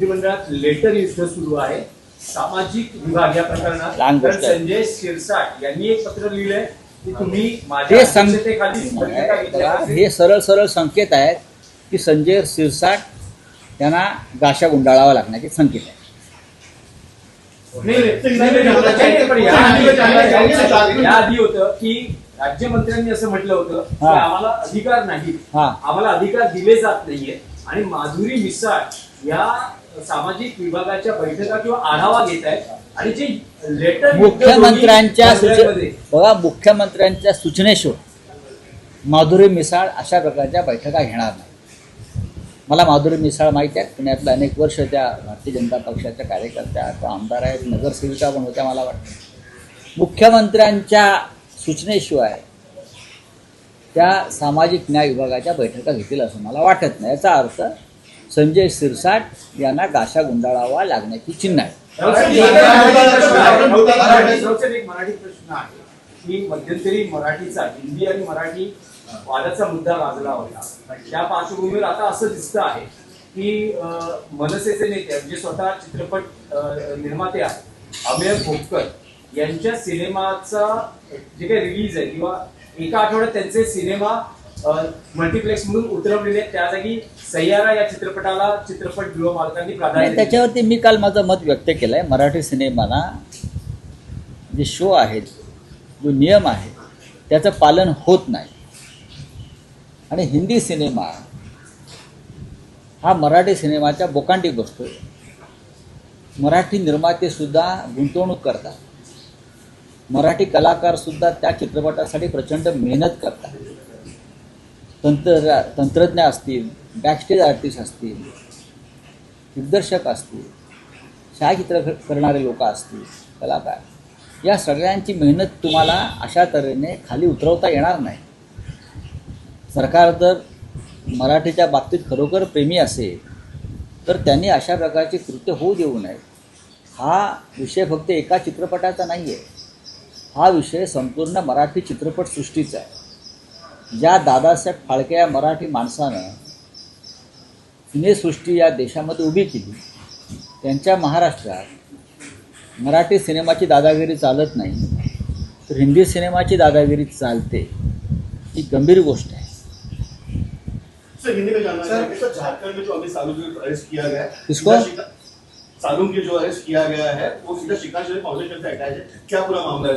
मंत्रिमंडळात लेटर युद्ध सुरू आहे सामाजिक विभाग या प्रकरणात. तर संजय शिरसाट यांनी एक पत्र लिहिलंय की तुम्ही माझ्या अध्यक्षतेखाली बैठका घेतल्या. हे सरळ सरळ संकेत आहेत की संजय शिरसाट यांना गाशा गुंडाळावा लागण्याचे संकेत आहेत. याआधी होतं की राज्यमंत्र्यांनी असं म्हटलं होतं की आम्हाला अधिकार नाही, आम्हाला अधिकार दिले जात नाहीये आणि माधुरी मिसाळ या सामाजिक विभागाच्या बैठका किंवा आढावा घेत आहेत आणि जे लेटर मुख्यमंत्र्यांच्या सूचनेशिवाय माधुरी मिसाळ अशा प्रकारच्या बैठका घेणार नाही. मला माधुरी मिसाळ माहिती आहे, पुण्यातल्या अनेक वर्ष त्या भारतीय जनता पक्षाच्या कार्यकर्त्या किंवा आमदार आहेत, नगरसेविका पण होत्या. मला वाटतं मुख्यमंत्र्यांच्या सूचनेशिवाय त्या सामाजिक न्याय विभागाच्या बैठका घेतील असं मला वाटत नाही. याचा अर्थ संजय शिरसाट यांना गाशा गुंडाळावा लागण्याची चिन्ह आहे. एक मराठी प्रश्न आहे की मध्यंतरी मराठीचा हिंदी आणि मराठी वादाचा मुद्दा गाजला होता. त्या पार्श्वभूमीवर आता असं दिसतं आहे की मनसेचे नेते म्हणजे स्वतः चित्रपट निर्माते आहेत अमेय भोपकर यांच्या सिनेमाचा जे काही रिलीज आहे किंवा एका आठवड्यात त्यांचे सिनेमा मल्टिप्लेक्स म्हणून उतरवलेले, त्या जागी सय्यारा या चित्रपटाला चित्रपटगृह मालकांनी प्राधान्य. त्याच्यावरती मी काल माझं मत व्यक्त केलं आहे. मराठी सिनेमाला जे शो आहेत, जो नियम आहे त्याचं पालन होत नाही आणि हिंदी सिनेमा हा मराठी सिनेमाच्या बोकांडी बसतो. मराठी निर्मातेसुद्धा गुंतवणूक करतात, मराठी कलाकारसुद्धा त्या चित्रपटासाठी प्रचंड मेहनत करतात. तंत्रज्ञ असतील, बॅकस्टेज आर्टिस्ट असतील, दिग्दर्शक असतील, छायाचित्र करणारे लोक असतील, कलाकार, या सगळ्यांची मेहनत तुम्हाला अशा तऱ्हेने खाली उतरवता येणार नाही. सरकार जर मराठीच्या बाबतीत खरोखर प्रेमी असेल तर त्यांनी अशा प्रकारची कृत्य होऊ देऊ नये. हा विषय फक्त एका चित्रपटाचा नाही आहे, हा विषय संपूर्ण मराठी चित्रपटसृष्टीचा आहे. ज्या दादासाहेब फाळके या मराठी माणसानं सिनेसृष्टी या देशामध्ये उभी केली, त्यांच्या महाराष्ट्रात मराठी सिनेमाची दादागिरी चालत नाही तर हिंदी सिनेमाची दादागिरी चालते. ही गंभीर गोष्ट आहे. सर, हिंदी में जानना है सर, झारखंड में जो अमित सालुंके को अरेस्ट किया गया है, किसको? सालुंके जो अरेस्ट किया गया है वो सीधा शिखा फाउंडेशन से अटैच है, क्या पूरा मामला है?